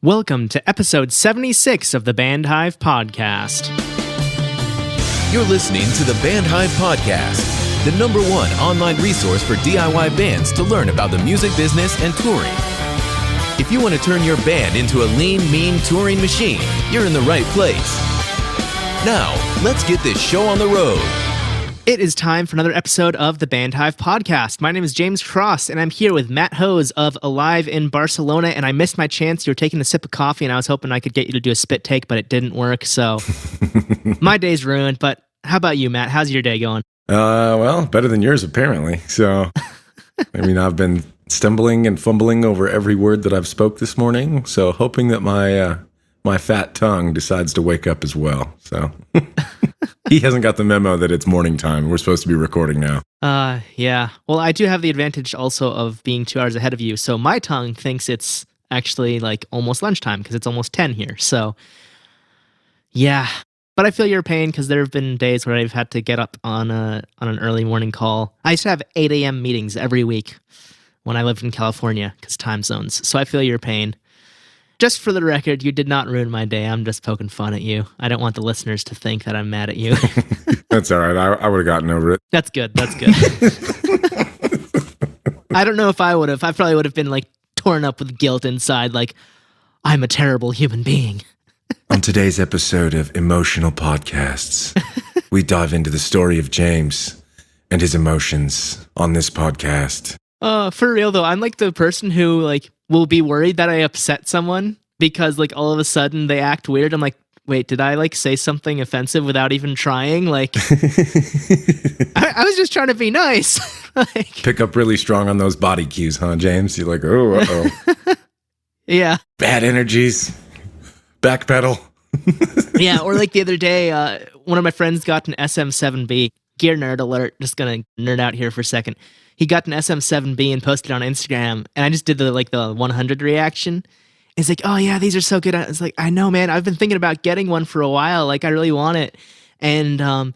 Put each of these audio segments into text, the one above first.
Welcome to episode 76 of the Band Hive Podcast. You're listening to the Band Hive Podcast, the #1 online resource for DIY bands to learn about the music business and touring. If you want to turn your band into a lean, mean touring machine, you're in the right place. Now, let's get this show on the road. It is time for another episode of the Band Hive Podcast. My name is James Cross, and I'm here with Matt Hose of Alive in Barcelona, and I missed my chance. You were taking a sip of coffee, and I was hoping I could get you to do a spit take, but it didn't work, so my day's ruined. But how about you, Matt? How's your day going? Well, better than yours, apparently. So, I mean, I've been stumbling and fumbling over every word that I've spoke this morning, so hoping that my fat tongue decides to wake up as well. So, he hasn't got the memo that it's morning time. We're supposed to be recording now. Yeah. Well, I do have the advantage also of being 2 hours ahead of you, so my tongue thinks it's actually like almost lunchtime because it's almost 10 here. So, yeah. But I feel your pain because there have been days where I've had to get up on an early morning call. I used to have 8 a.m. meetings every week when I lived in California because time zones. So I feel your pain. Just for the record, you did not ruin my day. I'm just poking fun at you. I don't want the listeners to think that I'm mad at you. That's all right. I would have gotten over it. That's good. That's good. I don't know if I would have. I probably would have been like torn up with guilt inside, like, I'm a terrible human being. On today's episode of Emotional Podcasts, we dive into the story of James and his emotions on this podcast. For real though, I'm like the person who like will be worried that I upset someone because like all of a sudden they act weird. I'm like, wait, did I like say something offensive without even trying? Like, I was just trying to be nice. Like, pick up really strong on those body cues, huh, James? You're like, oh, uh-oh. Yeah. Bad energies. Backpedal. Yeah, or like the other day, one of my friends got an SM7B. Gear nerd alert, just gonna nerd out here for a second. He got an SM7B and posted it on Instagram, and I just did the 100 reaction. It's like, oh yeah, these are so good. It's like, I know, man. I've been thinking about getting one for a while. Like, I really want it. And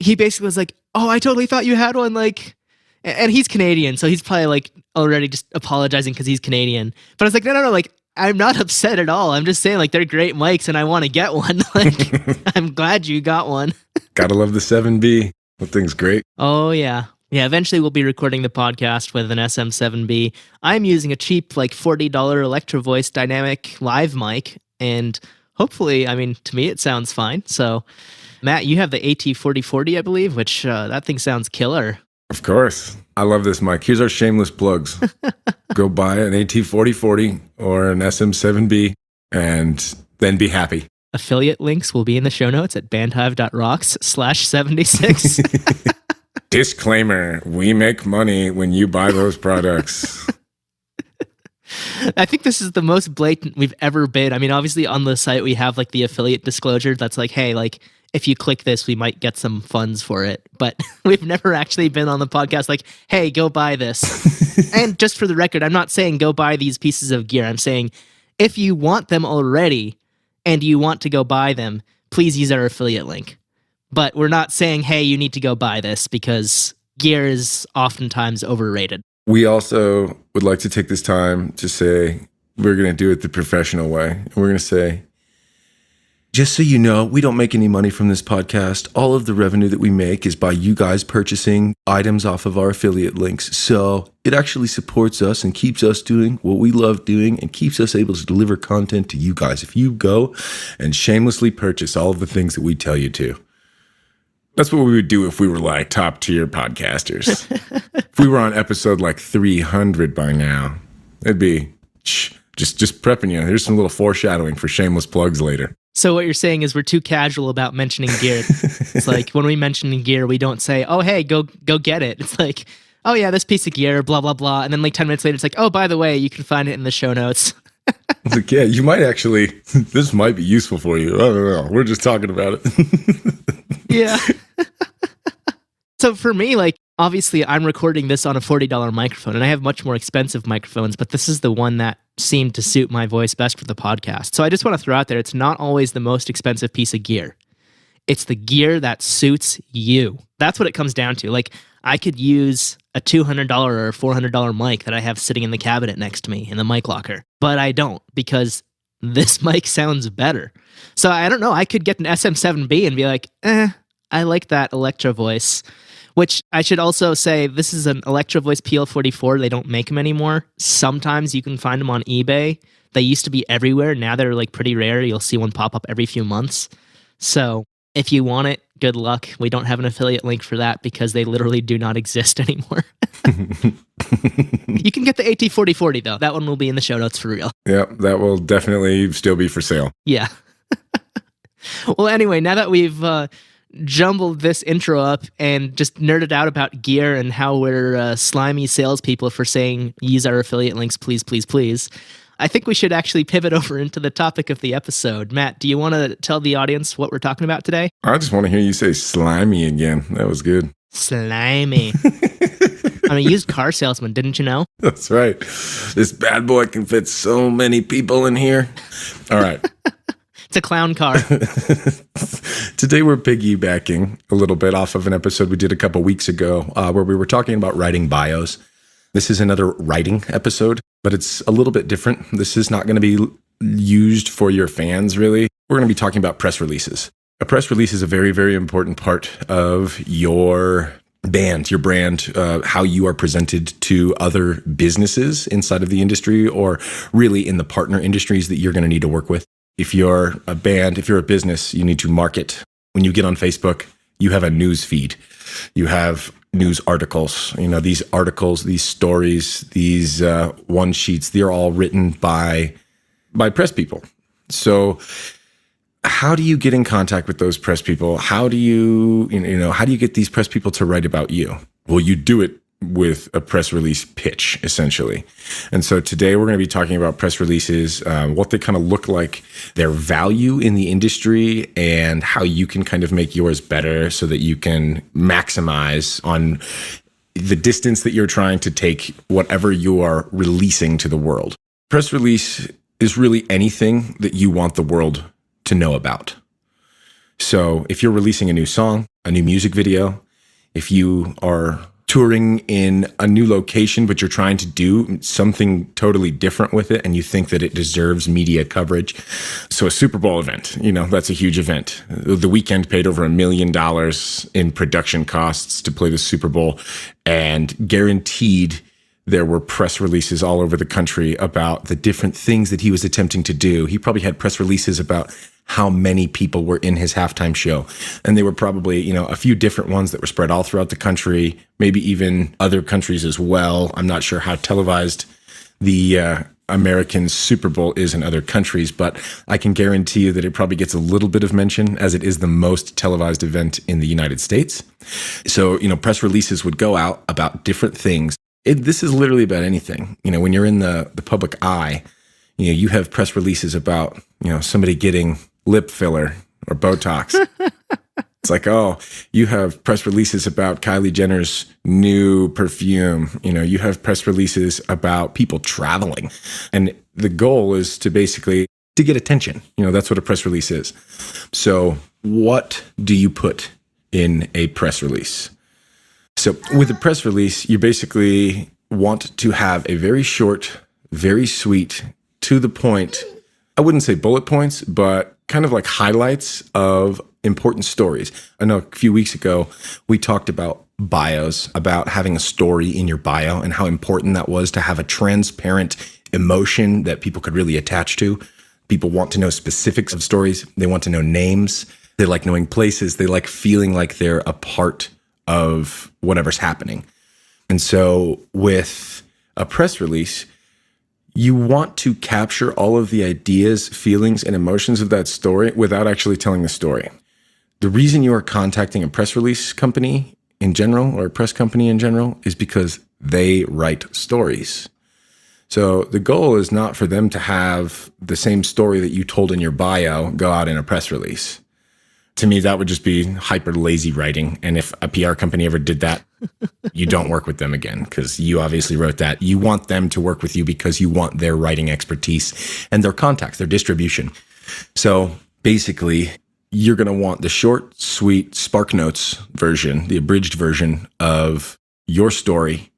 he basically was like, oh, I totally thought you had one. Like, and he's Canadian, so he's probably like already just apologizing because he's Canadian. But I was like, no. Like, I'm not upset at all. I'm just saying, like, they're great mics, and I want to get one. Like, I'm glad you got one. Gotta love the 7B. That thing's great. Oh yeah. Yeah, eventually we'll be recording the podcast with an SM7B. I'm using a cheap, like $40 Electro Voice dynamic live mic, and hopefully, I mean, to me it sounds fine. So, Matt, you have the AT4040, I believe, which that thing sounds killer. Of course. I love this mic. Here's our shameless plugs. Go buy an AT4040 or an SM7B, and then be happy. Affiliate links will be in the show notes at bandhive.rocks/76. Disclaimer, we make money when you buy those products. I think this is the most blatant we've ever been. I mean, obviously on the site we have like the affiliate disclosure that's like, hey, like if you click this, we might get some funds for it. But we've never actually been on the podcast like, hey, go buy this. And just for the record, I'm not saying go buy these pieces of gear. I'm saying if you want them already and you want to go buy them, please use our affiliate link. But we're not saying, hey, you need to go buy this because gear is oftentimes overrated. We also would like to take this time to say we're going to do it the professional way. And we're going to say, just so you know, we don't make any money from this podcast. All of the revenue that we make is by you guys purchasing items off of our affiliate links. So it actually supports us and keeps us doing what we love doing and keeps us able to deliver content to you guys. If you go and shamelessly purchase all of the things that we tell you to. That's what we would do if we were like top tier podcasters. If we were on episode like 300 by now, it'd be just prepping you. Here's some little foreshadowing for shameless plugs later. So what you're saying is we're too casual about mentioning gear. It's like when we mention gear, we don't say, oh, hey, go get it. It's like, oh, yeah, this piece of gear, blah, blah, blah. And then like 10 minutes later, it's like, oh, by the way, you can find it in the show notes. It's like, yeah, you might actually, this might be useful for you. I don't know. We're just talking about it. Yeah. So for me, like, obviously I'm recording this on a $40 microphone, and I have much more expensive microphones, but this is the one that seemed to suit my voice best for the podcast. So I just want to throw out there, it's not always the most expensive piece of gear. It's the gear that suits you. That's what it comes down to. Like, I could use a $200 or $400 mic that I have sitting in the cabinet next to me in the mic locker, but I don't, because this mic sounds better. So I don't know. I could get an SM7B and be like, I like that Electro Voice. Which I should also say, this is an Electro Voice PL44. They don't make them anymore. Sometimes you can find them on eBay. They used to be everywhere. Now they're like pretty rare. You'll see one pop up every few months. So if you want it, good luck. We don't have an affiliate link for that because they literally do not exist anymore. You can get the AT4040 though. That one will be in the show notes for real. Yeah, that will definitely still be for sale. Yeah. Well, anyway, now that we've jumbled this intro up and just nerded out about gear and how we're slimy salespeople for saying use our affiliate links, please, please, please, I think we should actually pivot over into the topic of the episode. Matt, do you want to tell the audience what we're talking about today? I just want to hear you say slimy again. That was good. Slimy. I'm a used car salesman, didn't you know? That's right. This bad boy can fit so many people in here. All right. It's a clown car. Today we're piggybacking a little bit off of an episode we did a couple weeks ago where we were talking about writing bios. This is another writing episode, but it's a little bit different. This is not going to be used for your fans, really. We're going to be talking about press releases. A press release is a very, very important part of your band, your brand, how you are presented to other businesses inside of the industry or really in the partner industries that you're going to need to work with. If you're a band, if you're a business, you need to market. When you get on Facebook, you have a news feed. You have news articles. You know, these articles, these stories, these one sheets, they're all written by press people. So how do you get in contact with those press people? How do you get these press people to write about you? Well, you do it with a press release pitch, essentially. And so today we're going to be talking about press releases, what they kind of look like, their value in the industry, and how you can kind of make yours better so that you can maximize on the distance that you're trying to take whatever you are releasing to the world. Press release is really anything that you want the world to know about. So if you're releasing a new song, a new music video, if you are touring in a new location, but you're trying to do something totally different with it and you think that it deserves media coverage. So a Super Bowl event, that's a huge event. The Weeknd paid over $1 million in production costs to play the Super Bowl, and guaranteed there were press releases all over the country about the different things that he was attempting to do. He probably had press releases about how many people were in his halftime show. And they were probably, a few different ones that were spread all throughout the country, maybe even other countries as well. I'm not sure how televised the American Super Bowl is in other countries, but I can guarantee you that it probably gets a little bit of mention as it is the most televised event in the United States. So, press releases would go out about different things. This is literally about anything. When you're in the public eye, you have press releases about, somebody getting lip filler or Botox. It's like, oh, you have press releases about Kylie Jenner's new perfume. You have press releases about people traveling. And the goal is to basically to get attention. That's what a press release is. So what do you put in a press release? So with a press release, you basically want to have a very short, very sweet, to the point, I wouldn't say bullet points, but kind of like highlights of important stories. I know a few weeks ago, we talked about bios, about having a story in your bio and how important that was to have a transparent emotion that people could really attach to. People want to know specifics of stories. They want to know names. They like knowing places. They like feeling like they're a part of whatever's happening. And so with a press release, you want to capture all of the ideas, feelings, and emotions of that story without actually telling the story. The reason you are contacting a press release company in general, or a press company in general, is because they write stories. So the goal is not for them to have the same story that you told in your bio go out in a press release. To me, that would just be hyper lazy writing. And if a PR company ever did that, you don't work with them again because you obviously wrote that. You want them to work with you because you want their writing expertise and their contacts, their distribution. So basically, you're going to want the short, sweet SparkNotes version, the abridged version of your story,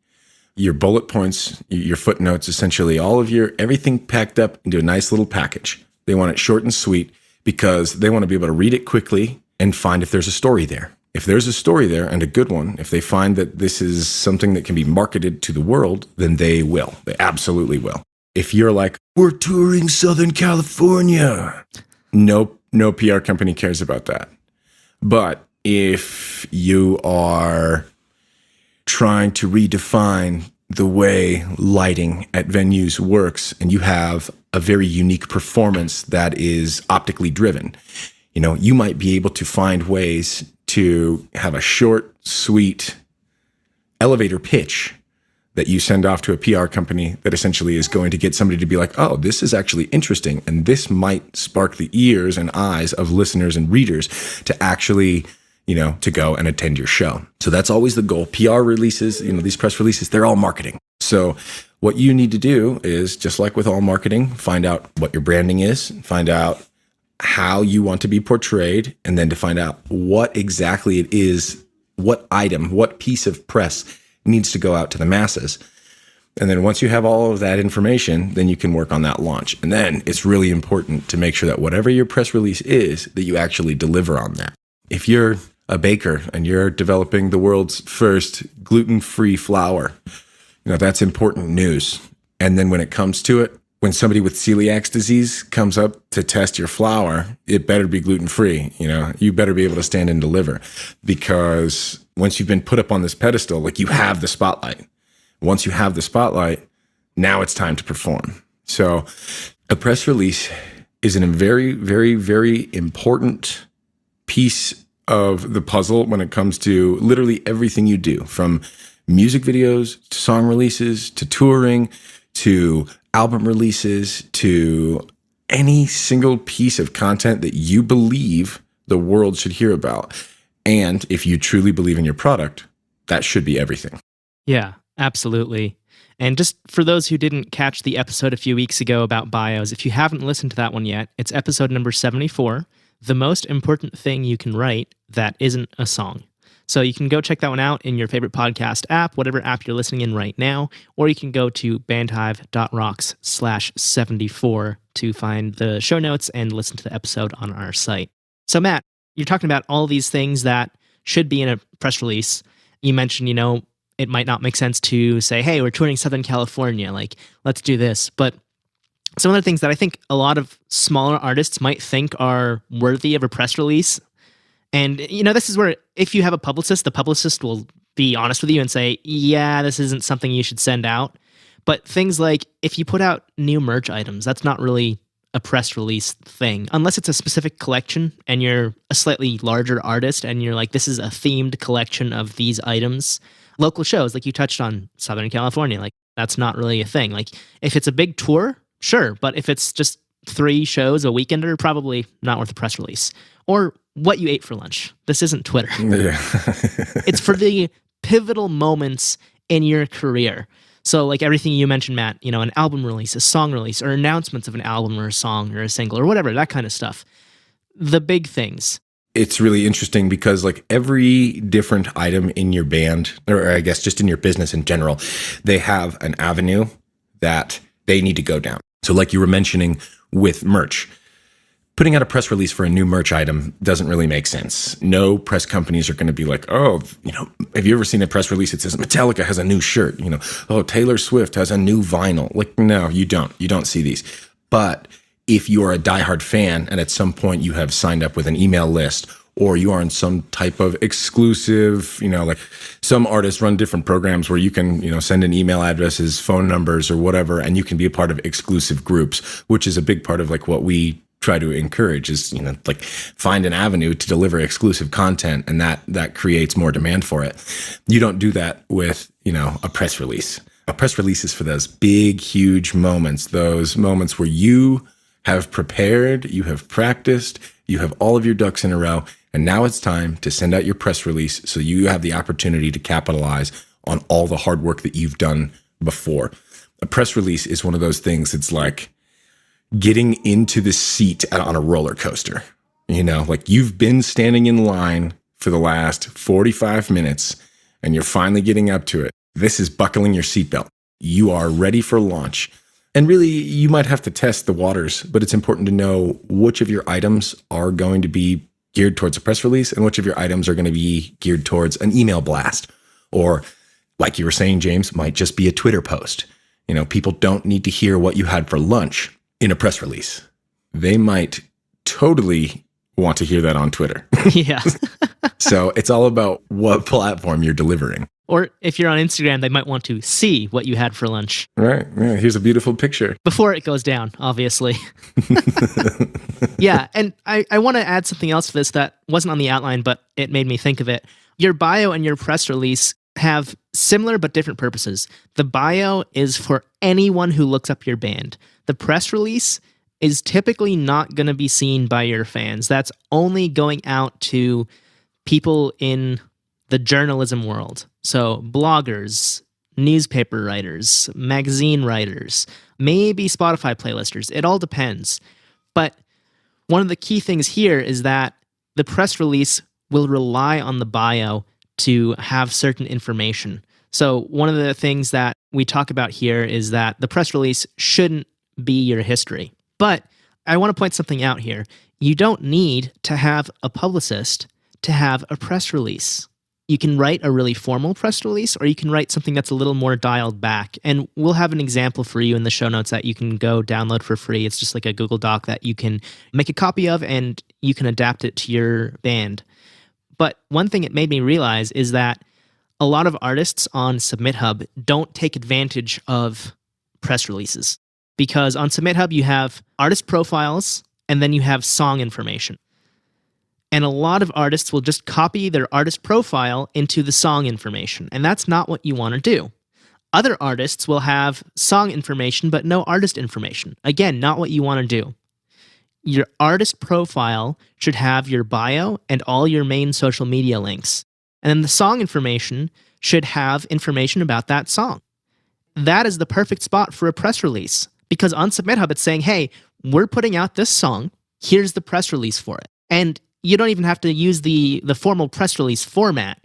your bullet points, your footnotes, essentially all of everything packed up into a nice little package. They want it short and sweet because they want to be able to read it quickly and find if there's a story there. If there's a story there and a good one, if they find that this is something that can be marketed to the world, then they will. They absolutely will. If you're like, we're touring Southern California, no PR company cares about that. But if you are trying to redefine the way lighting at venues works and you have a very unique performance that is optically driven, you might be able to find ways to have a short, sweet elevator pitch that you send off to a PR company that essentially is going to get somebody to be like, oh, this is actually interesting. And this might spark the ears and eyes of listeners and readers to actually, to go and attend your show. So that's always the goal. PR releases, these press releases, they're all marketing. So what you need to do is, just like with all marketing, find out what your branding is, find out how you want to be portrayed, and then to find out what exactly it is, what item, what piece of press needs to go out to the masses. And then once you have all of that information, then you can work on that launch. And then it's really important to make sure that whatever your press release is, that you actually deliver on that. If you're a baker and you're developing the world's first gluten-free flour, that's important news. And then when it comes to it, when somebody with celiac disease comes up to test your flour, it better be gluten-free. You better be able to stand and deliver, because once you've been put up on this pedestal, you have the spotlight. Once you have the spotlight, now it's time to perform. So a press release is a very, very, very important piece of the puzzle when it comes to literally everything you do, from music videos to song releases to touring to album releases to any single piece of content that you believe the world should hear about. And if you truly believe in your product, that should be everything. Yeah, absolutely. And just for those who didn't catch the episode a few weeks ago about bios, if you haven't listened to that one yet, it's episode number 74, The Most Important Thing You Can Write That Isn't a Song. So you can go check that one out in your favorite podcast app, whatever app you're listening in right now, or you can go to bandhive.rocks/74 to find the show notes and listen to the episode on our site. So Matt, you're talking about all these things that should be in a press release. You mentioned, it might not make sense to say, hey, we're touring Southern California, let's do this. But some of the things that I think a lot of smaller artists might think are worthy of a press release. And, this is where if you have a publicist, the publicist will be honest with you and say, yeah, this isn't something you should send out. But things like if you put out new merch items, that's not really a press release thing, unless it's a specific collection and you're a slightly larger artist and you're like, this is a themed collection of these items. Local shows, like you touched on Southern California, that's not really a thing. If it's a big tour, sure. But if it's just 3 shows a weekender, probably not worth a press release. Or what you ate for lunch. This isn't Twitter. Yeah. It's for the pivotal moments in your career. So everything you mentioned, Matt, an album release, a song release, or announcements of an album or a song or a single or whatever, that kind of stuff. The big things. It's really interesting because every different item in your band, or I guess just in your business in general, they have an avenue that they need to go down. So like you were mentioning with merch, putting out a press release for a new merch item doesn't really make sense. No press companies are going to be like, oh, have you ever seen a press release that says Metallica has a new shirt? Oh, Taylor Swift has a new vinyl. No, you don't. You don't see these. But if you are a diehard fan and at some point you have signed up with an email list, or you are in some type of exclusive, some artists run different programs where you can, send in email addresses, phone numbers, or whatever, and you can be a part of exclusive groups, which is a big part of what we try to encourage is, find an avenue to deliver exclusive content, and that creates more demand for it. You don't do that with, a press release. A press release is for those big, huge moments, those moments where you have prepared, you have practiced, you have all of your ducks in a row, and now it's time to send out your press release so you have the opportunity to capitalize on all the hard work that you've done before. A press release is one of those things, it's like getting into the seat on a roller coaster. You've been standing in line for the last 45 minutes and you're finally getting up to it. This is buckling your seatbelt. You are ready for launch. And really, you might have to test the waters, but it's important to know which of your items are going to be geared towards a press release and which of your items are going to be geared towards an email blast. Or, like you were saying, James, might just be a Twitter post. People don't need to hear what you had for lunch in a press release. They might totally want to hear that on Twitter. Yeah. So it's all about what platform you're delivering. Or if you're on Instagram, they might want to see what you had for lunch. Right. Yeah, here's a beautiful picture. Before it goes down, obviously. Yeah, and I want to add something else to this that wasn't on the outline, but it made me think of it. Your bio and your press release have similar but different purposes. The bio is for anyone who looks up your band. The press release is typically not going to be seen by your fans. That's only going out to people in the journalism world. So bloggers, newspaper writers, magazine writers, maybe Spotify playlisters. It all depends. But one of the key things here is that the press release will rely on the bio to have certain information. So one of the things that we talk about here is that the press release shouldn't be your history. But I want to point something out here. You don't need to have a publicist to have a press release. You can write a really formal press release, or you can write something that's a little more dialed back. And we'll have an example for you in the show notes that you can go download for free. It's just like a Google Doc that you can make a copy of and you can adapt it to your band. But one thing it made me realize is that a lot of artists on SubmitHub don't take advantage of press releases. Because on SubmitHub, you have artist profiles and then you have song information. And a lot of artists will just copy their artist profile into the song information. And that's not what you want to do. Other artists will have song information, but no artist information. Again, not what you want to do. Your artist profile should have your bio and all your main social media links. And then the song information should have information about that song. That is the perfect spot for a press release. Because on SubmitHub, it's saying, hey, we're putting out this song. Here's the press release for it. And you don't even have to use the formal press release format.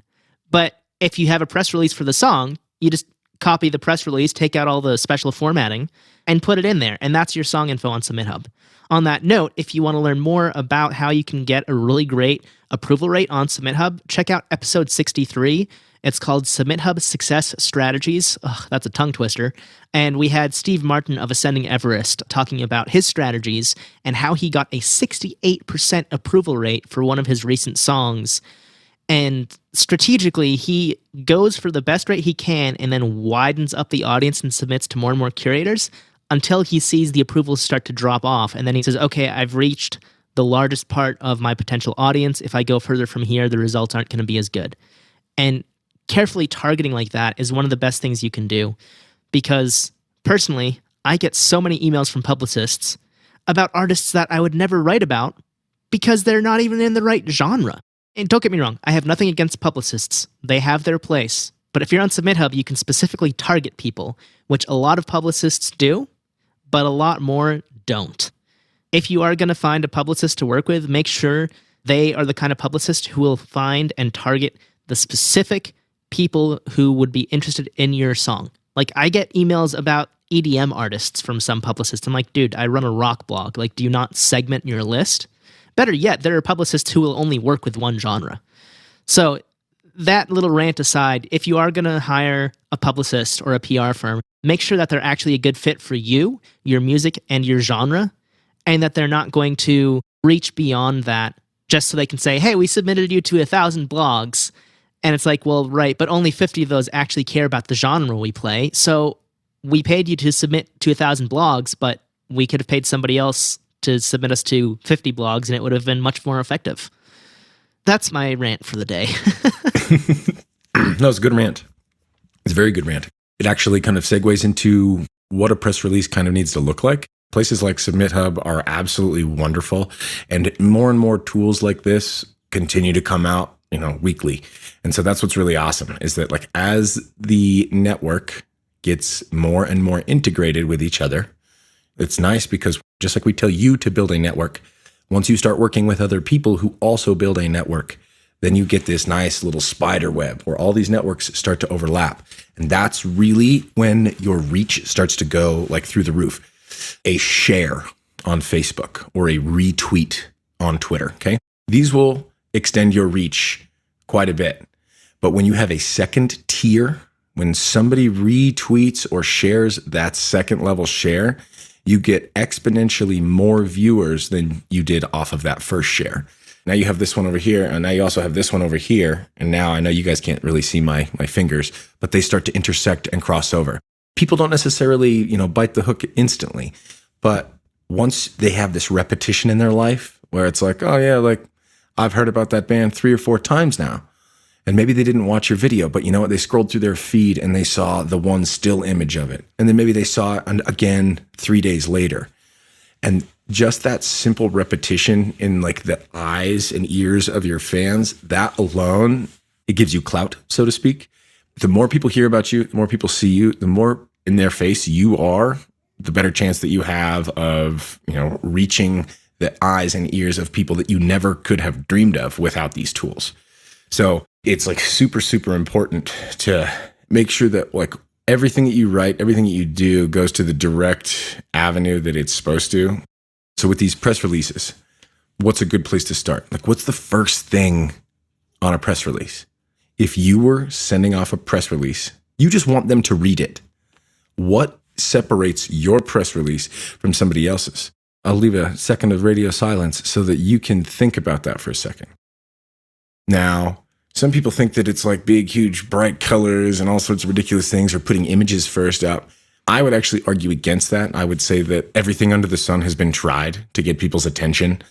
But if you have a press release for the song, you just copy the press release, take out all the special formatting, and put it in there. And that's your song info on SubmitHub. On that note, if you want to learn more about how you can get a really great approval rate on SubmitHub, check out episode 63. It's called SubmitHub Success Strategies. Ugh, that's a tongue twister. And we had Steve Martin of Ascending Everest talking about his strategies and how he got a 68% approval rate for one of his recent songs. And strategically, he goes for the best rate he can and then widens up the audience and submits to more and more curators until he sees the approvals start to drop off. And then he says, okay, I've reached the largest part of my potential audience. If I go further from here, the results aren't going to be as good. And carefully targeting like that is one of the best things you can do, because personally, I get so many emails from publicists about artists that I would never write about because they're not even in the right genre. And don't get me wrong, I have nothing against publicists. They have their place. But if you're on SubmitHub, you can specifically target people, which a lot of publicists do, but a lot more don't. If you are going to find a publicist to work with, make sure they are the kind of publicist who will find and target the specific people who would be interested in your song. Like, I get emails about EDM artists from some publicists. I'm like, dude, I run a rock blog. Like, do you not segment your list? Better yet, there are publicists who will only work with one genre. So that little rant aside, if you are going to hire a publicist or a PR firm, make sure that they're actually a good fit for you, your music, and your genre, and that they're not going to reach beyond that just so they can say, hey, we submitted you to 1,000 blogs. And it's like, well, right, but only 50 of those actually care about the genre we play. So we paid you to submit to 1,000 blogs, but we could have paid somebody else to submit us to 50 blogs, and it would have been much more effective. That's my rant for the day. No, it's a good rant. It's a very good rant. It actually kind of segues into what a press release kind of needs to look like. Places like SubmitHub are absolutely wonderful, and more tools like this continue to come out, weekly. And so that's what's really awesome, is that like as the network gets more and more integrated with each other, it's nice because just like we tell you to build a network, once you start working with other people who also build a network, then you get this nice little spider web where all these networks start to overlap. And that's really when your reach starts to go like through the roof. A share on Facebook or a retweet on Twitter, okay? These will extend your reach quite a bit. But when you have a second tier, when somebody retweets or shares that second level share, you get exponentially more viewers than you did off of that first share. Now you have this one over here, and now you also have this one over here. And now I know you guys can't really see my fingers, but they start to intersect and cross over. People don't necessarily, bite the hook instantly, but once they have this repetition in their life where it's like, oh yeah, like I've heard about that band 3 or 4 times now. And maybe they didn't watch your video, but you know what? They scrolled through their feed and they saw the one still image of it. And then maybe they saw it again 3 days later. And just that simple repetition in like the eyes and ears of your fans, that alone, it gives you clout, so to speak. The more people hear about you, the more people see you, the more in their face you are, the better chance that you have of, reaching the eyes and ears of people that you never could have dreamed of without these tools. So it's like super, super important to make sure that like everything that you write, everything that you do goes to the direct avenue that it's supposed to. So with these press releases, what's a good place to start? Like, what's the first thing on a press release? If you were sending off a press release, you just want them to read it. What separates your press release from somebody else's? I'll leave a second of radio silence so that you can think about that for a second. Now, some people think that it's like big, huge, bright colors and all sorts of ridiculous things, or putting images first up. I would actually argue against that. I would say that everything under the sun has been tried to get people's attention.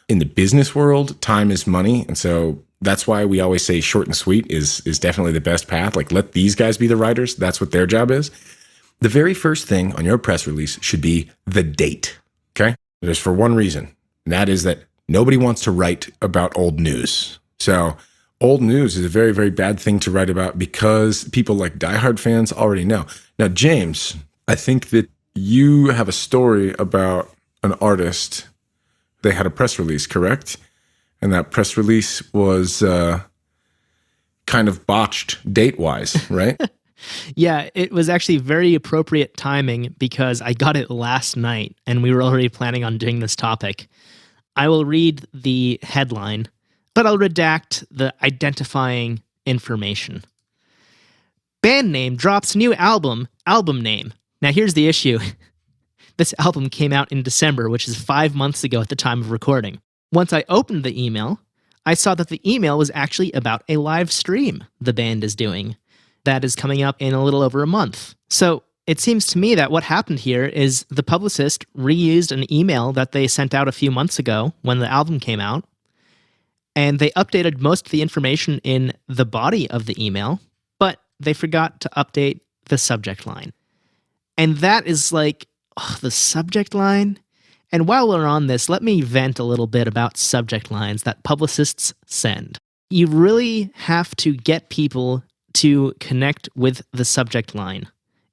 In the business world, time is money. And so that's why we always say short and sweet is definitely the best path. Like, let these guys be the writers. That's what their job is. The very first thing on your press release should be the date. Okay? There's for one reason, and that is that nobody wants to write about old news. So old news is a very, very bad thing to write about because people like diehard fans already know. Now, James, I think that you have a story about an artist. They had a press release, correct? And that press release was kind of botched date-wise, right? Yeah, it was actually very appropriate timing because I got it last night and we were already planning on doing this topic. I will read the headline, but I'll redact the identifying information. Band name drops new album name. Now here's the issue. This album came out in December, which is 5 months ago at the time of recording. Once I opened the email, I saw that the email was actually about a live stream the band is doing. That is coming up in a little over a month. So it seems to me that what happened here is the Publicist reused an email that they sent out a few months ago when the album came out, and they updated most of the information in the body of the email, but they forgot to update the subject line. And that is like, the subject line? And while we're on this, let me vent a little bit about subject lines that publicists send. You really have to get people to connect with the subject line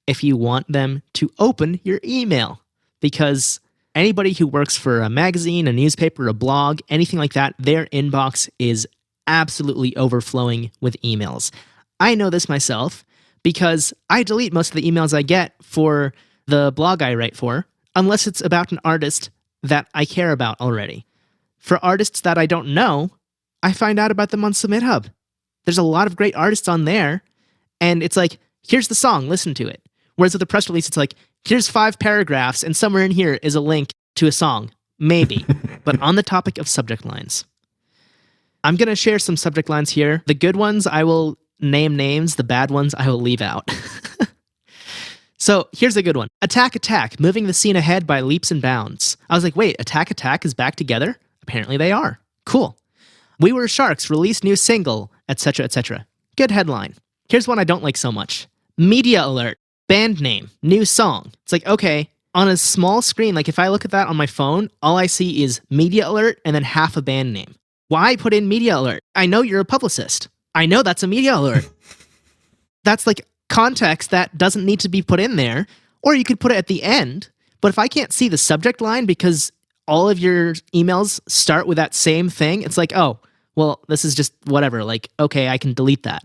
if you want them to open your email. Because anybody who works for a magazine, a newspaper, a blog, anything like that, their inbox is absolutely overflowing with emails. I know this myself because I delete most of the emails I get for the blog I write for, unless it's about an artist that I care about already. For artists that I don't know, I find out about them on Submit Hub. There's a lot of great artists on there, and it's like, here's the song, listen to it. Whereas with the press release, it's like, here's 5 paragraphs, and somewhere in here is a link to a song. Maybe. But on the topic of subject lines, I'm going to share some subject lines here. The good ones, I will name names. The bad ones, I will leave out. So here's a good one. Attack, attack, moving the scene ahead by leaps and bounds. I was like, wait, Attack, attack is back together? Apparently they are. Cool. We Were Sharks, released new single, etc., etc. Good headline. Here's one I don't like so much. Media alert, band name, new song. It's like, okay, on a small screen, like if I look at that on my phone, all I see is media alert and then half a band name. Why put in media alert? I know you're a publicist. I know that's a media alert. That's like context that doesn't need to be put in there, or you could put it at the end. But if I can't see the subject line because all of your emails start with that same thing, it's like, oh, well, this is just whatever. Like, okay, I can delete that.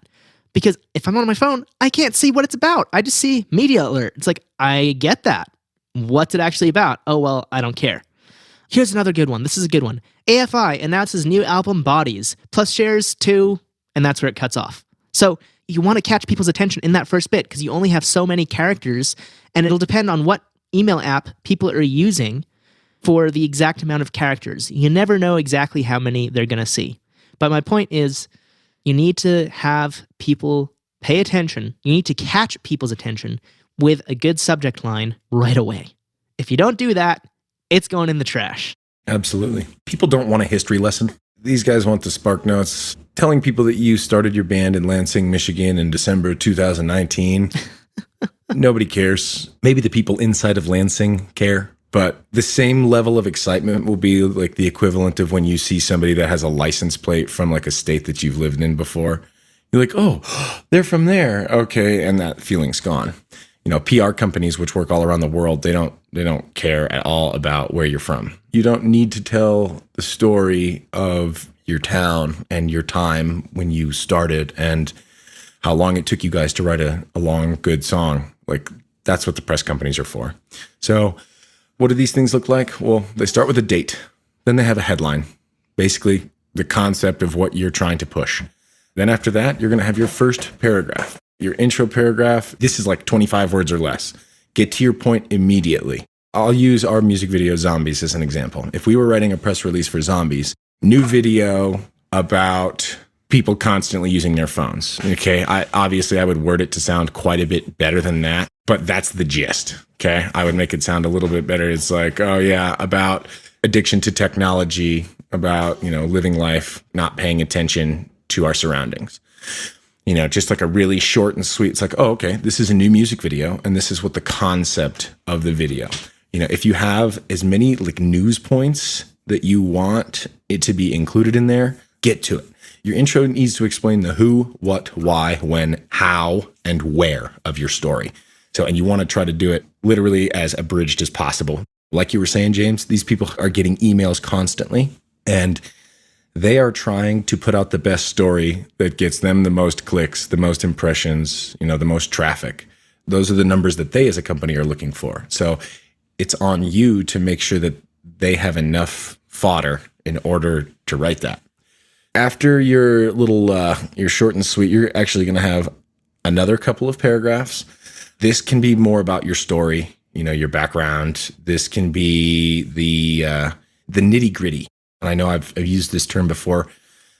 Because if I'm on my phone, I can't see what it's about. I just see media alert. It's like, I get that. What's it actually about? Oh, well, I don't care. Here's another good one. This is a good one. AFI announces new album Bodies, plus shares 2, and that's where it cuts off. So you want to catch people's attention in that first bit because you only have so many characters, and it'll depend on what email app people are using for the exact amount of characters. You never know exactly how many they're going to see. But my point is, you need to have people pay attention. You need to catch people's attention with a good subject line right away. If you don't do that, it's going in the trash. Absolutely. People don't want a history lesson. These guys want the spark notes. Telling people that you started your band in Lansing, Michigan in December 2019. Nobody cares. Maybe the people inside of Lansing care. But the same level of excitement will be like the equivalent of when you see somebody that has a license plate from like a state that you've lived in before. You're like, oh, they're from there. Okay. And that feeling's gone. You know, PR companies, which work all around the world, they don't care at all about where you're from. You don't need to tell the story of your town and your time when you started and how long it took you guys to write a long, good song. Like, that's what the press companies are for. So what do these things look like? Well, they start with a date. Then they have a headline, basically the concept of what you're trying to push. Then after that, you're going to have your first paragraph, your intro paragraph. This is like 25 words or less. Get to your point immediately. I'll use our music video Zombies as an example. If we were writing a press release for Zombies, new video about people constantly using their phones. Okay, I would word it to sound quite a bit better than that, but that's the gist. Okay, I would make it sound a little bit better. It's like, oh yeah, about addiction to technology, about, living life, not paying attention to our surroundings. Just like a really short and sweet. It's like, oh, okay, this is a new music video, and this is what the concept of the video. If you have as many like news points that you want it to be included in there, get to it. Your intro needs to explain the who, what, why, when, how, and where of your story. So, and you want to try to do it literally as abridged as possible. Like you were saying, James, these people are getting emails constantly, and they are trying to put out the best story that gets them the most clicks, the most impressions, the most traffic. Those are the numbers that they as a company are looking for. So it's on you to make sure that they have enough fodder in order to write that. After your little, your short and sweet, you're actually going to have another couple of paragraphs. This can be more about your story, your background. This can be the nitty gritty. And I know I've used this term before,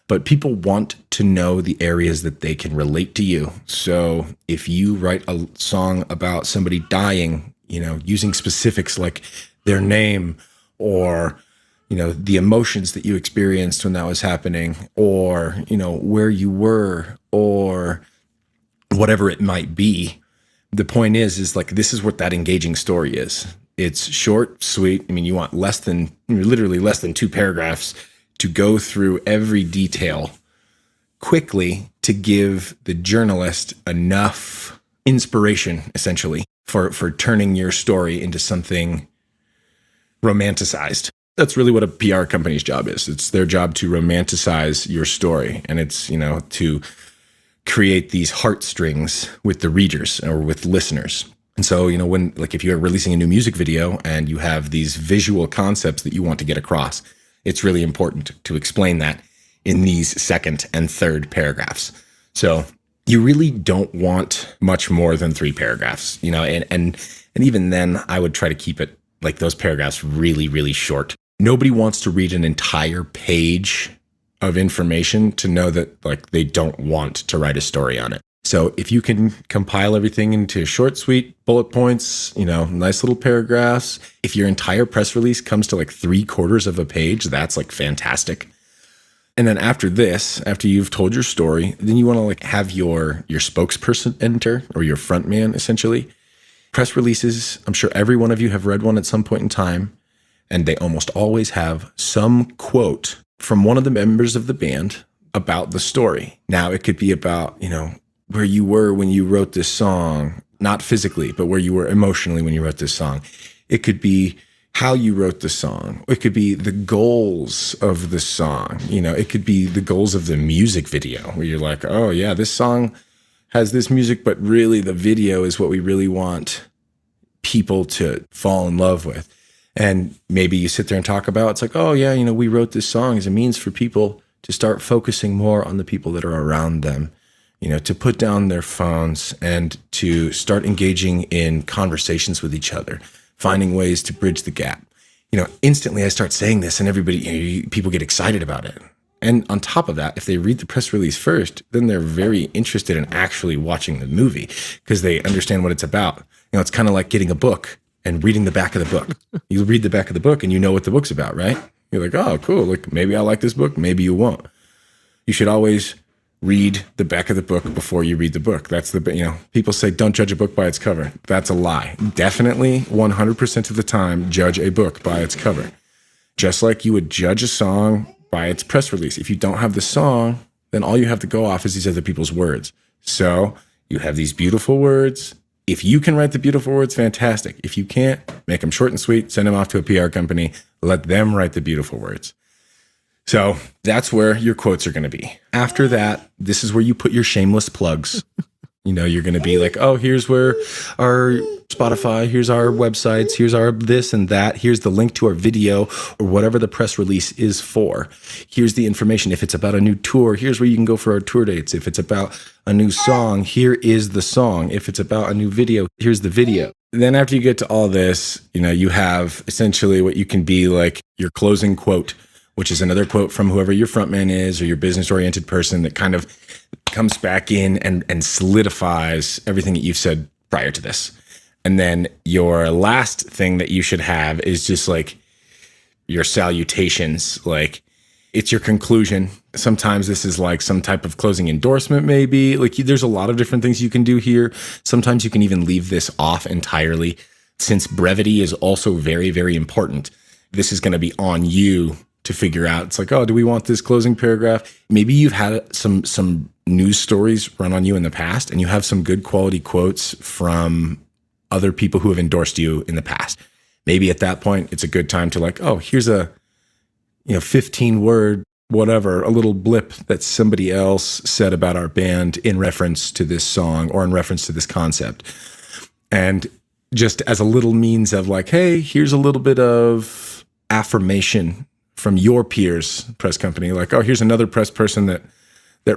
but people want to know the areas that they can relate to you. So if you write a song about somebody dying, using specifics like their name or the emotions that you experienced when that was happening, or, where you were, or whatever it might be. The point is like, this is what that engaging story is. It's short, sweet. You want literally less than 2 paragraphs to go through every detail quickly to give the journalist enough inspiration, essentially, for turning your story into something romanticized. That's really what a PR company's job is. It's their job to romanticize your story. And it's, to create these heartstrings with the readers or with listeners. And so, when, like, if you're releasing a new music video and you have these visual concepts that you want to get across, it's really important to explain that in these second and third paragraphs. So you really don't want much more than 3 paragraphs, and even then I would try to keep it like those paragraphs really, really short. Nobody wants to read an entire page of information to know that like they don't want to write a story on it. So if you can compile everything into short, sweet bullet points, nice little paragraphs. If your entire press release comes to like 3/4 of a page, that's like fantastic. And then after this, after you've told your story, then you want to like have your spokesperson enter, or your front man, essentially. Press releases, I'm sure every one of you have read one at some point in time, and they almost always have some quote from one of the members of the band about the story. Now, it could be about, where you were when you wrote this song, not physically, but where you were emotionally when you wrote this song. It could be, how you wrote the song. It could be the goals of the song. It could be the goals of the music video where you're like, oh yeah, this song has this music, but really the video is what we really want people to fall in love with. And maybe you sit there and talk about, it's like, oh yeah, we wrote this song as a means for people to start focusing more on the people that are around them, to put down their phones and to start engaging in conversations with each other, finding ways to bridge the gap. Instantly I start saying this and everybody, people get excited about it. And on top of that, if they read the press release first, then they're very interested in actually watching the movie because they understand what it's about. It's kind of like getting a book and reading the back of the book. You read the back of the book and you know what the book's about, right? You're like, oh, cool. Like maybe I like this book. Maybe you won't. You should always read the back of the book before you read the book. That's people say don't judge a book by its cover. That's a lie. Definitely 100% of the time, judge a book by its cover. Just like you would judge a song by its press release. If you don't have the song, then all you have to go off is these other people's words. So you have these beautiful words. If you can write the beautiful words, fantastic. If you can't, make them short and sweet, send them off to a PR company, let them write the beautiful words. So that's where your quotes are going to be. After that, this is where you put your shameless plugs. You're going to be like, oh, here's where our Spotify, here's our websites, here's our this and that, here's the link to our video or whatever the press release is for. Here's the information. If it's about a new tour, here's where you can go for our tour dates. If it's about a new song, here is the song. If it's about a new video, here's the video. Then after you get to all this, you have essentially what you can be like your closing quote, which is another quote from whoever your frontman is or your business-oriented person that kind of comes back in and solidifies everything that you've said prior to this. And then your last thing that you should have is just like your salutations. Like it's your conclusion. Sometimes this is like some type of closing endorsement, maybe. Like there's a lot of different things you can do here. Sometimes you can even leave this off entirely. Since brevity is also very, very important, this is going to be on you to figure out. It's like, oh, do we want this closing paragraph? Maybe you've had some news stories run on you in the past and you have some good quality quotes from other people who have endorsed you in the past. Maybe at that point, it's a good time to like, oh, here's a 15-word, whatever, a little blip that somebody else said about our band in reference to this song or in reference to this concept. And just as a little means of like, hey, here's a little bit of affirmation from your peers, press company, like, oh, here's another press person that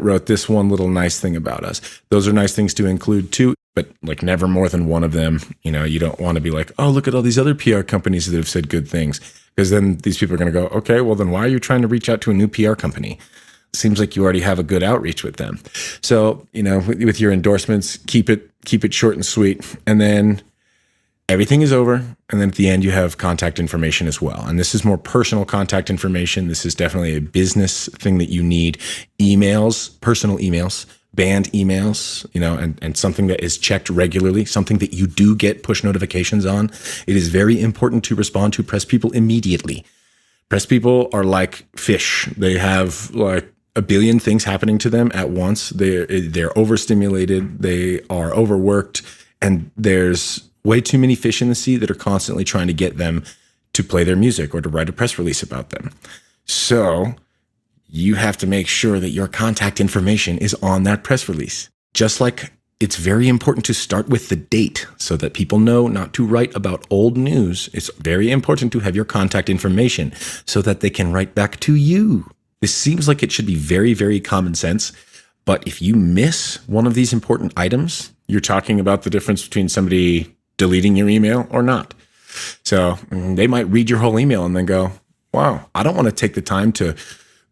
wrote this one little nice thing about us. Those are nice things to include too, but like never more than one of them. You don't want to be like, oh, look at all these other PR companies that have said good things, because then these people are going to go, okay, well then why are you trying to reach out to a new PR company? It seems like you already have a good outreach with them. So, with your endorsements, keep it short and sweet. And then everything is over. And then at the end, you have contact information as well. And this is more personal contact information. This is definitely a business thing that you need. Emails, personal emails, band emails, and something that is checked regularly, something that you do get push notifications on. It is very important to respond to press people immediately. Press people are like fish. They have like a billion things happening to them at once. They're overstimulated. They are overworked. And there's way too many fish in the sea that are constantly trying to get them to play their music or to write a press release about them. So you have to make sure that your contact information is on that press release. Just like it's very important to start with the date so that people know not to write about old news. It's very important to have your contact information so that they can write back to you. This seems like it should be very, very common sense. But if you miss one of these important items, you're talking about the difference between somebody deleting your email or not. So they might read your whole email and then go, wow, I don't want to take the time to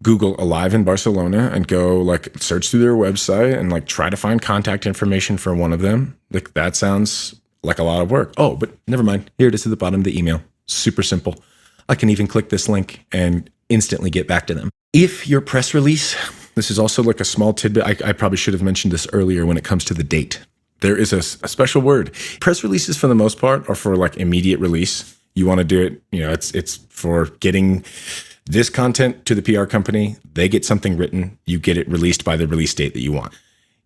Google Alive in Barcelona and go like search through their website and like try to find contact information for one of them. Like that sounds like a lot of work. Oh, but never mind. Here it is at the bottom of the email. Super simple. I can even click this link and instantly get back to them. If your press release, this is also like a small tidbit. I probably should have mentioned this earlier when it comes to the date. There is a special word. Press releases for the most part are for like immediate release. You want to do it, it's for getting this content to the PR company. They get something written. You get it released by the release date that you want.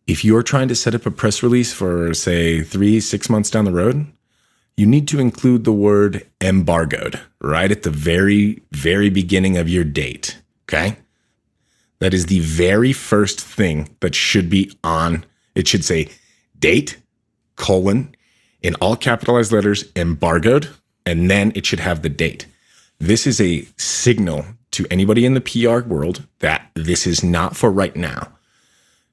If you're trying to set up a press release for say 3-6 months down the road, you need to include the word embargoed right at the very, very beginning of your date. Okay. That is the very first thing that should be on. It should say date, colon, in all capitalized letters, embargoed, and then it should have the date. This is a signal to anybody in the PR world that this is not for right now.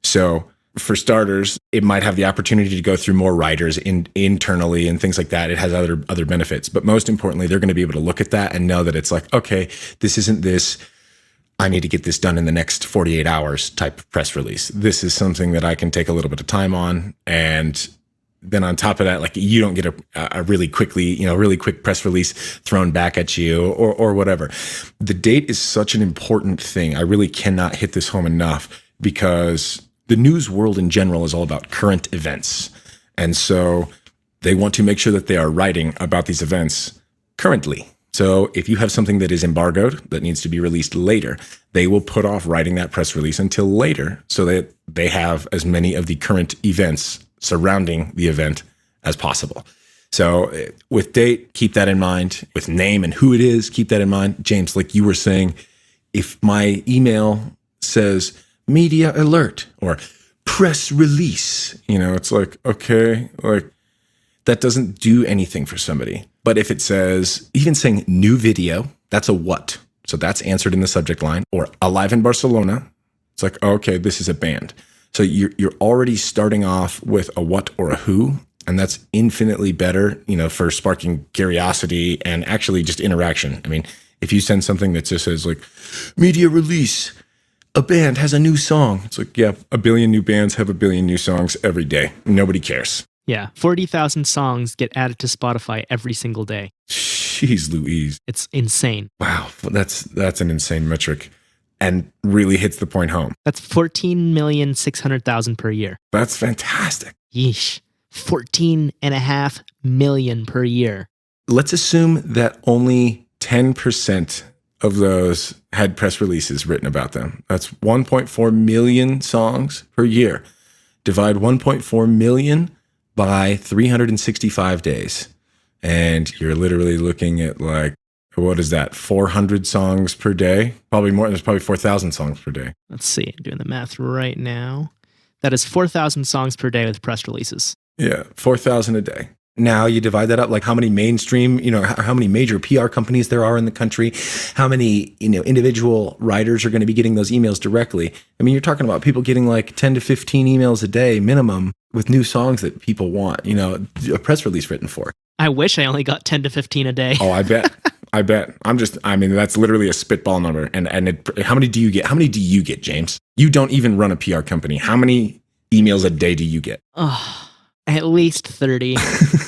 So for starters, it might have the opportunity to go through more writers internally and things like that. It has other benefits. But most importantly, they're going to be able to look at that and know that it's like, okay, this isn't this, I need to get this done in the next 48 hours type of press release. This is something that I can take a little bit of time on. And then on top of that, like you don't get a really quick press release thrown back at you or whatever. The date is such an important thing. I really cannot hit this home enough because the news world in general is all about current events. And so they want to make sure that they are writing about these events currently. So if you have something that is embargoed that needs to be released later, they will put off writing that press release until later so that they have as many of the current events surrounding the event as possible. So with date, keep that in mind. With name and who it is, keep that in mind. James, like you were saying, if my email says media alert or press release, it's like, okay, like that doesn't do anything for somebody. But if it says, even saying new video, that's a what. So that's answered in the subject line. Or Alive in Barcelona, it's like, okay, this is a band. So you're already starting off with a what or a who, and that's infinitely better, for sparking curiosity and actually just interaction. I mean, if you send something that just says like media release, a band has a new song. It's like, yeah, a billion new bands have a billion new songs every day. Nobody cares. Yeah, 40,000 songs get added to Spotify every single day. Jeez Louise. It's insane. Wow, that's an insane metric and really hits the point home. That's 14,600,000 per year. That's fantastic. Yeesh. 14.5 million per year. Let's assume that only 10% of those had press releases written about them. That's 1.4 million songs per year. Divide 1.4 million by 365 days. And you're literally looking at like, what is that? 400 songs per day? Probably more. There's probably 4,000 songs per day. Let's see. I'm doing the math right now. That is 4,000 songs per day with press releases. Yeah, 4,000 a day. Now you divide that up, like how many mainstream, how many major PR companies there are in the country, how many, individual writers are going to be getting those emails directly. I mean, you're talking about people getting like 10 to 15 emails a day minimum with new songs that people want, a press release written for. I wish I only got 10 to 15 a day. Oh, I bet. That's literally a spitball number. How many do you get? How many do you get, James? You don't even run a PR company. How many emails a day do you get? Oh, at least 30.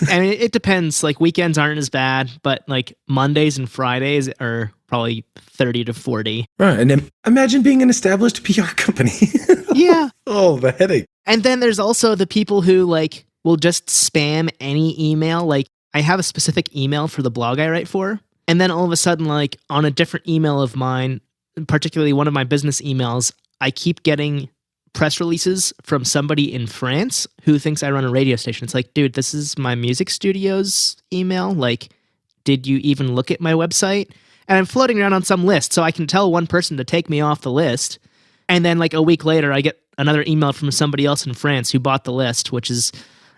I mean, it depends. Like weekends aren't as bad, but like Mondays and Fridays are probably 30 to 40. Right. And then imagine being an established PR company. Yeah. Oh, the headache. And then there's also the people who like will just spam any email. Like I have a specific email for the blog I write for. And then all of a sudden, like on a different email of mine, particularly one of my business emails, I keep getting press releases from somebody in France who thinks I run a radio station. It's like, dude, this is my music studio's email. Like, did you even look at my website? And I'm floating around on some list, so I can tell one person to take me off the list. And then like a week later, I get another email from somebody else in France who bought the list, which is,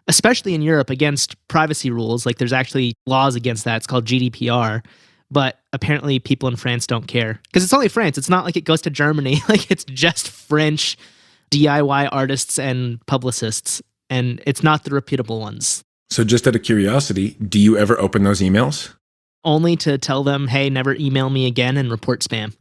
especially in Europe, against privacy rules. Like there's actually laws against that. It's called GDPR. But apparently people in France don't care. Because it's only France. It's not like it goes to Germany. Like it's just French DIY artists and publicists. And it's not the reputable ones. So just out of curiosity, do you ever open those emails? Only to tell them, hey, never email me again and report spam.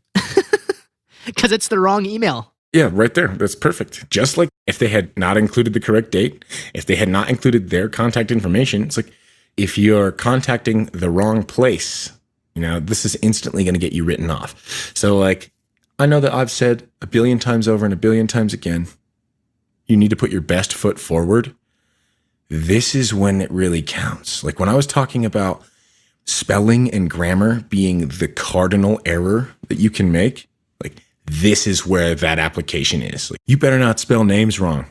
Because it's the wrong email. Yeah, right there. That's perfect. Just like if they had not included the correct date, if they had not included their contact information, it's like if you're contacting the wrong place, this is instantly going to get you written off. So like, I know that I've said a billion times over and a billion times again, you need to put your best foot forward. This is when it really counts. Like when I was talking about spelling and grammar being the cardinal error that you can make, like this is where that application is. Like, you better not spell names wrong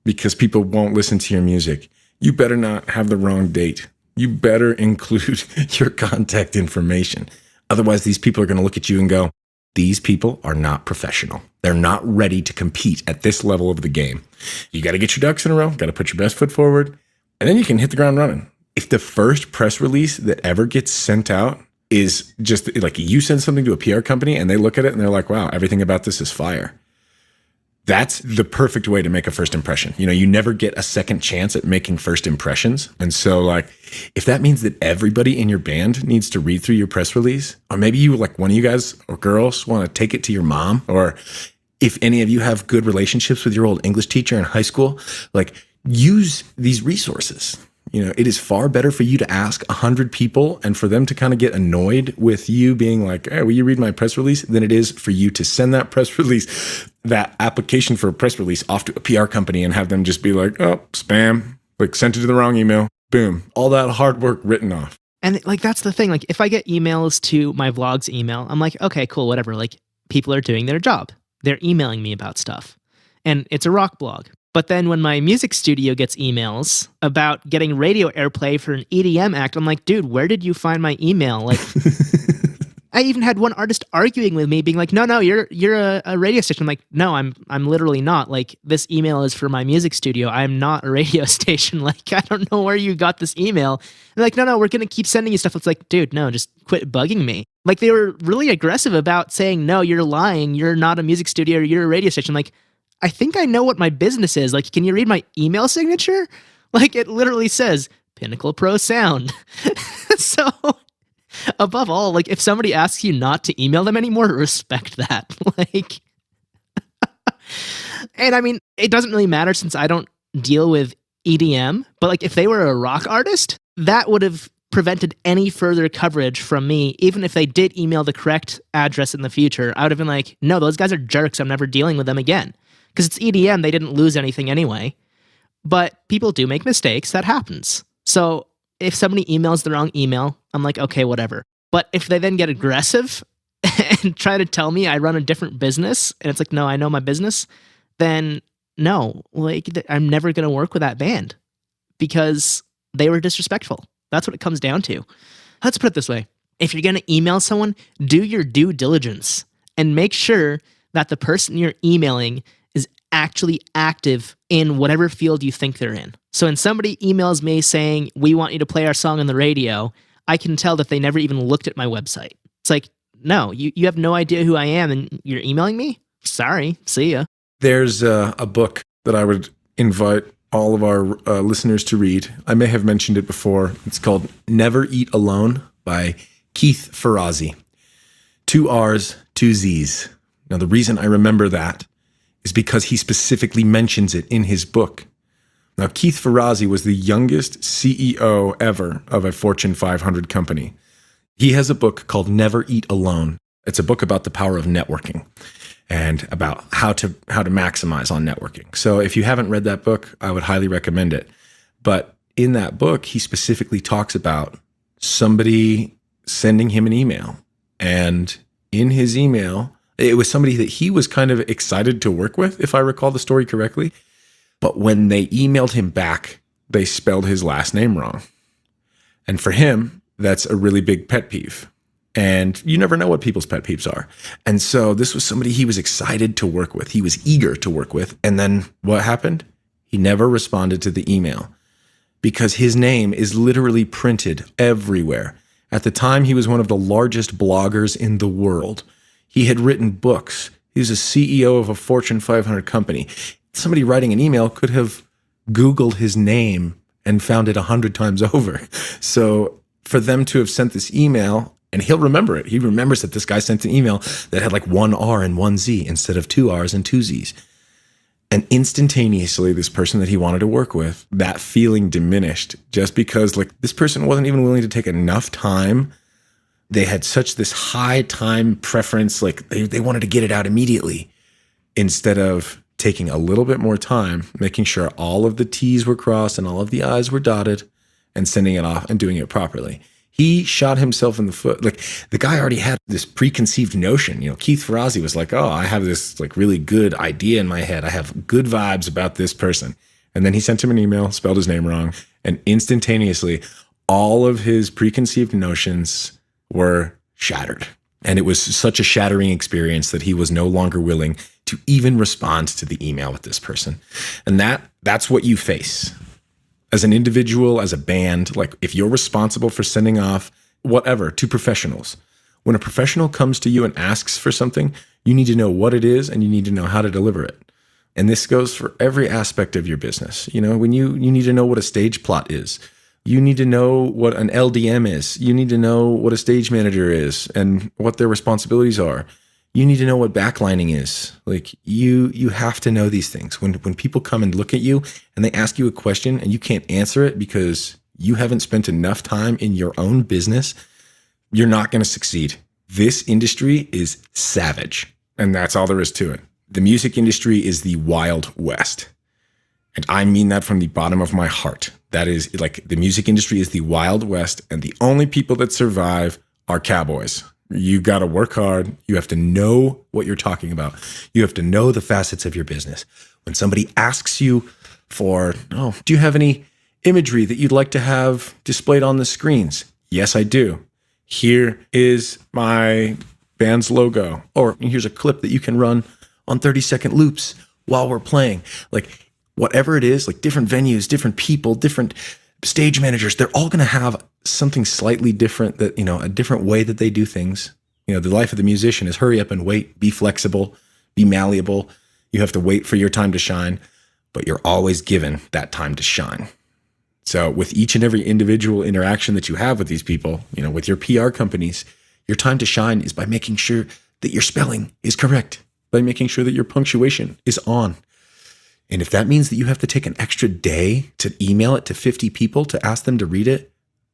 because people won't listen to your music. You better not have the wrong date You better include your contact information. Otherwise, these people are going to look at you and go, these people are not professional. They're not ready to compete at this level of the game. You got to get your ducks in a row, got to put your best foot forward, and then you can hit the ground running. If the first press release that ever gets sent out is just like you send something to a PR company and they look at it and they're like, wow, everything about this is fire. That's the perfect way to make a first impression. You never get a second chance at making first impressions. And so like, if that means that everybody in your band needs to read through your press release, or maybe you, like one of you guys or girls, want to take it to your mom, or if any of you have good relationships with your old English teacher in high school, like use these resources. It is far better for you to ask 100 people and for them to kind of get annoyed with you being like, hey, will you read my press release? Than it is for you to send that press release, that application for a press release off to a PR company and have them just be like, oh, spam, like sent it to the wrong email. Boom. All that hard work written off. And like, that's the thing. Like, if I get emails to my vlog's email, I'm like, okay, cool, whatever. Like, people are doing their job. They're emailing me about stuff. And it's a rock blog. But then when my music studio gets emails about getting radio airplay for an EDM act, I'm like, dude, where did you find my email? Like, I even had one artist arguing with me, being like, no, you're a radio station. I'm like, no, I'm literally not. Like, this email is for my music studio. I'm not a radio station. Like, I don't know where you got this email. And like, no, we're going to keep sending you stuff. It's like, dude, no, just quit bugging me. Like, they were really aggressive about saying, no, you're lying. You're not a music studio. You're a radio station. Like, I think I know what my business is. Like, can you read my email signature? Like, it literally says Pinnacle Pro Sound. So, above all, like, if somebody asks you not to email them anymore, respect that. Like, and I mean, it doesn't really matter since I don't deal with EDM, but like, if they were a rock artist, that would have prevented any further coverage from me. Even if they did email the correct address in the future, I would have been like, no, those guys are jerks. I'm never dealing with them again. Because it's EDM, they didn't lose anything anyway. But people do make mistakes, that happens. So if somebody emails the wrong email, I'm like, okay, whatever. But if they then get aggressive and try to tell me I run a different business, and it's like, no, I know my business, then no, like, I'm never going to work with that band because they were disrespectful. That's what it comes down to. Let's put it this way. If you're going to email someone, do your due diligence and make sure that the person you're emailing is actually active in whatever field you think they're in. So when somebody emails me saying, we want you to play our song on the radio, I can tell that they never even looked at my website. It's like, no, you have no idea who I am and you're emailing me? Sorry, see ya. There's a book that I would invite all of our listeners to read. I may have mentioned it before. It's called Never Eat Alone by Keith Ferrazzi. 2 R's, 2 Z's. Now, the reason I remember that is because he specifically mentions it in his book. Now, Keith Ferrazzi was the youngest CEO ever of a Fortune 500 company. He has a book called Never Eat Alone. It's a book about the power of networking and about how to maximize on networking. So if you haven't read that book, I would highly recommend it. But in that book, he specifically talks about somebody sending him an email. And in his email, it was somebody that he was kind of excited to work with, if I recall the story correctly. But when they emailed him back, they spelled his last name wrong. And for him, that's a really big pet peeve. And you never know what people's pet peeves are. And so this was somebody he was excited to work with. He was eager to work with. And then what happened? He never responded to the email because his name is literally printed everywhere. At the time, he was one of the largest bloggers in the world. He had written books. He was a CEO of a Fortune 500 company. Somebody writing an email could have Googled his name and found it 100 times over. So for them to have sent this email, and he'll remember it. He remembers that this guy sent an email that had like 1 R and 1 Z instead of 2 R's and 2 Z's. And instantaneously, this person that he wanted to work with, that feeling diminished just because like this person wasn't even willing to take enough time. They had such this high time preference, like they wanted to get it out immediately instead of taking a little bit more time, making sure all of the T's were crossed and all of the I's were dotted and sending it off and doing it properly. He shot himself in the foot. Like the guy already had this preconceived notion. Keith Ferrazzi was like, oh, I have this like really good idea in my head. I have good vibes about this person. And then he sent him an email, spelled his name wrong, and instantaneously all of his preconceived notions were shattered. And it was such a shattering experience that he was no longer willing to even respond to the email with this person. And that's what you face as an individual, as a band. Like, if you're responsible for sending off whatever to professionals, when a professional comes to you and asks for something, you need to know what it is and you need to know how to deliver it. And this goes for every aspect of your business. When you need to know what a stage plot is. You need to know what an LDM is. You need to know what a stage manager is and what their responsibilities are. You need to know what backlining is. Like, you have to know these things. When people come and look at you and they ask you a question and you can't answer it because you haven't spent enough time in your own business, you're not going to succeed. This industry is savage, and that's all there is to it. The music industry is the Wild West. And I mean that from the bottom of my heart. That is, like, the music industry is the Wild West, and the only people that survive are cowboys. You got to work hard. You have to know what you're talking about. You have to know the facets of your business. When somebody asks you for, do you have any imagery that you'd like to have displayed on the screens? Yes, I do. Here is my band's logo. Or here's a clip that you can run on 30-second loops while we're playing. Like, whatever it is, like different venues, different people, different stage managers, they're all going to have something slightly different, that, a different way that they do things. The life of the musician is hurry up and wait, be flexible, be malleable. You have to wait for your time to shine, but you're always given that time to shine. So with each and every individual interaction that you have with these people, with your PR companies, your time to shine is by making sure that your spelling is correct, by making sure that your punctuation is on. And if that means that you have to take an extra day to email it to 50 people to ask them to read it,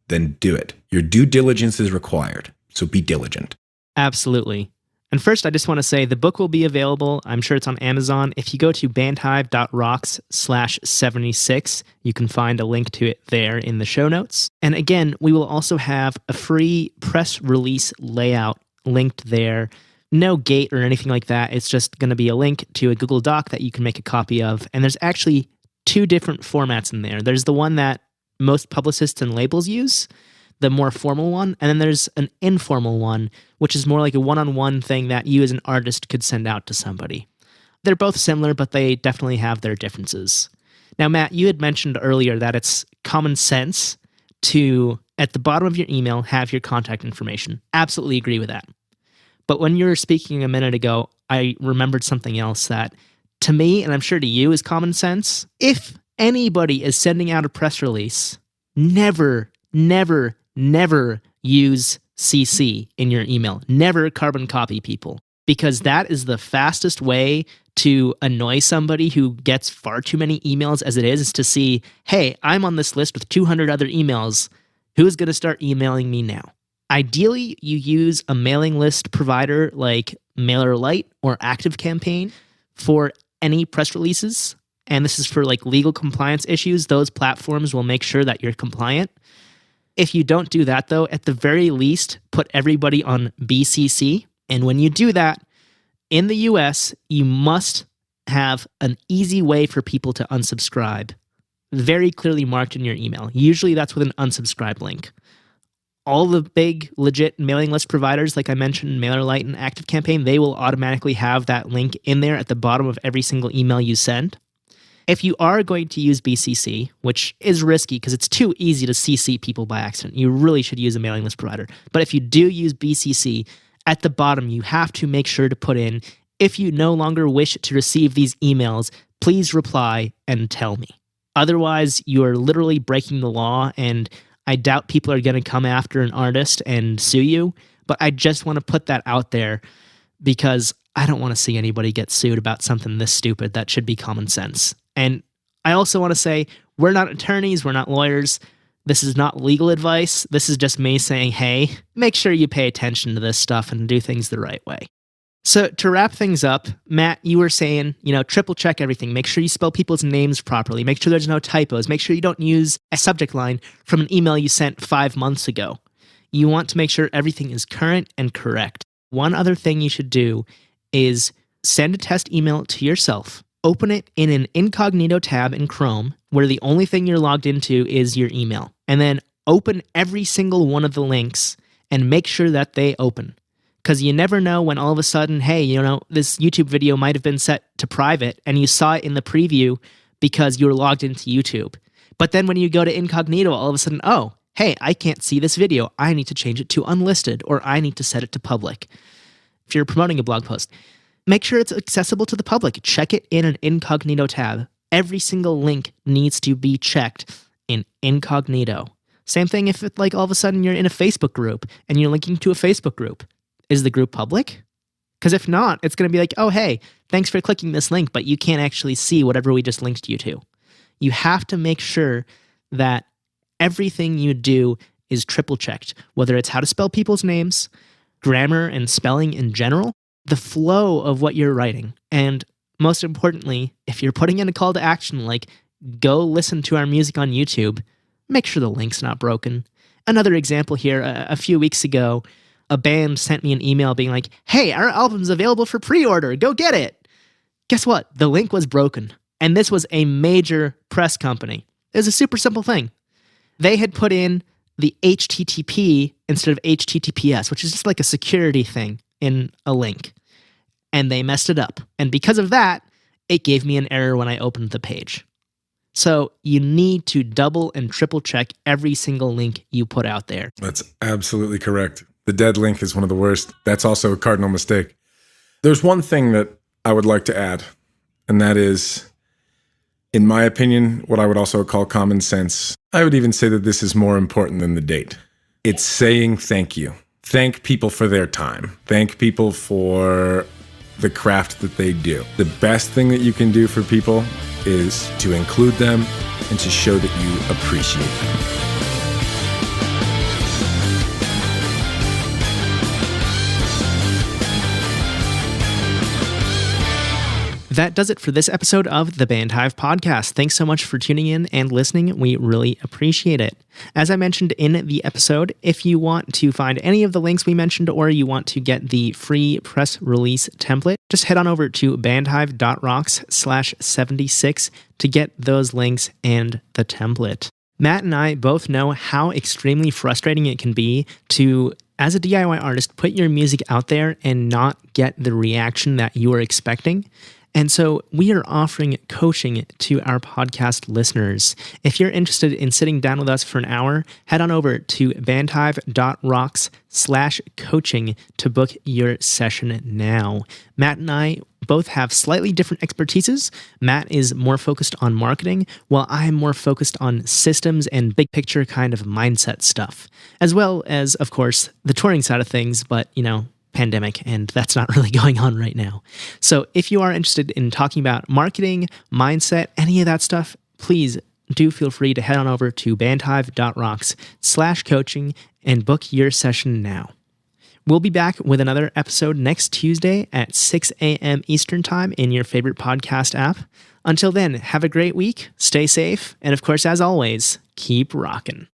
then do it. Your due diligence is required, so be diligent. Absolutely. And first, I just want to say the book will be available. I'm sure it's on Amazon. If you go to bandhive.rocks/76, you can find a link to it there in the show notes. And again, we will also have a free press release layout linked there. No gate or anything like that. It's just going to be a link to a Google Doc that you can make a copy of. And there's actually two different formats in there. There's the one that most publicists and labels use, the more formal one, and then there's an informal one, which is more like a one-on-one thing that you as an artist could send out to somebody. They're both similar, but they definitely have their differences. Now, Matt, you had mentioned earlier that it's common sense to, at the bottom of your email, have your contact information. Absolutely agree with that. But when you were speaking a minute ago, I remembered something else that, to me, and I'm sure to you, is common sense. If anybody is sending out a press release, never use CC in your email. Never carbon copy people, because that is the fastest way to annoy somebody who gets far too many emails as it is to see, hey, I'm on this list with 200 other emails. Who's going to start emailing me now? Ideally, you use a mailing list provider like MailerLite or ActiveCampaign for any press releases. And this is for like legal compliance issues. Those platforms will make sure that you're compliant. If you don't do that, though, at the very least, put everybody on BCC. And when you do that, in the US, you must have an easy way for people to unsubscribe, very clearly marked in your email. Usually that's with an unsubscribe link. All the big, legit mailing list providers, like I mentioned, MailerLite and ActiveCampaign, they will automatically have that link in there at the bottom of every single email you send. If you are going to use BCC, which is risky because it's too easy to CC people by accident, you really should use a mailing list provider. But if you do use BCC, at the bottom, you have to make sure to put in, if you no longer wish to receive these emails, please reply and tell me. Otherwise, you are literally breaking the law, and I doubt people are going to come after an artist and sue you, but I just want to put that out there because I don't want to see anybody get sued about something this stupid. That should be common sense. And I also want to say, we're not attorneys, we're not lawyers. This is not legal advice. This is just me saying, hey, make sure you pay attention to this stuff and do things the right way. So to wrap things up, Matt, you were saying, triple check everything. Make sure you spell people's names properly. Make sure there's no typos. Make sure you don't use a subject line from an email you sent 5 months ago. You want to make sure everything is current and correct. One other thing you should do is send a test email to yourself. Open it in an incognito tab in Chrome where the only thing you're logged into is your email. And then open every single one of the links and make sure that they open. Because you never know when all of a sudden, hey, this YouTube video might have been set to private and you saw it in the preview because you were logged into YouTube. But then when you go to incognito, all of a sudden, oh, hey, I can't see this video. I need to change it to unlisted, or I need to set it to public. If you're promoting a blog post, make sure it's accessible to the public. Check it in an incognito tab. Every single link needs to be checked in incognito. Same thing if all of a sudden you're in a Facebook group and you're linking to a Facebook group. Is the group public? Because if not, it's going to be like, oh, hey, thanks for clicking this link, but you can't actually see whatever we just linked you to. You have to make sure that everything you do is triple checked, whether it's how to spell people's names, grammar and spelling in general, the flow of what you're writing, and most importantly, if you're putting in a call to action like go listen to our music on YouTube, make sure the link's not broken. Another example here, a few weeks ago, a band sent me an email being like, hey, our album's available for pre-order, go get it. Guess what? The link was broken. And this was a major press company. It was a super simple thing. They had put in the HTTP instead of HTTPS, which is just like a security thing in a link. And they messed it up. And because of that, it gave me an error when I opened the page. So you need to double and triple check every single link you put out there. That's absolutely correct. The dead link is one of the worst. That's also a cardinal mistake. There's one thing that I would like to add, and that is, in my opinion, what I would also call common sense. I would even say that this is more important than the date. It's saying thank you. Thank people for their time. Thank people for the craft that they do. The best thing that you can do for people is to include them and to show that you appreciate them. That does it for this episode of the Bandhive Podcast. Thanks so much for tuning in and listening. We really appreciate it. As I mentioned in the episode, if you want to find any of the links we mentioned or you want to get the free press release template, just head on over to bandhive.rocks/76 to get those links and the template. Matt and I both know how extremely frustrating it can be to, as a DIY artist, put your music out there and not get the reaction that you are expecting. And so we are offering coaching to our podcast listeners. If you're interested in sitting down with us for an hour, head on over to bandhive.rocks/coaching to book your session now. Matt and I both have slightly different expertises. Matt is more focused on marketing, while I am more focused on systems and big picture kind of mindset stuff, as well as, of course, the touring side of things, but, pandemic, and that's not really going on right now. So if you are interested in talking about marketing, mindset, any of that stuff, please do feel free to head on over to bandhive.rocks/coaching and book your session now. We'll be back with another episode next Tuesday at 6 a.m. Eastern Time in your favorite podcast app. Until then, have a great week, stay safe, and of course, as always, keep rocking.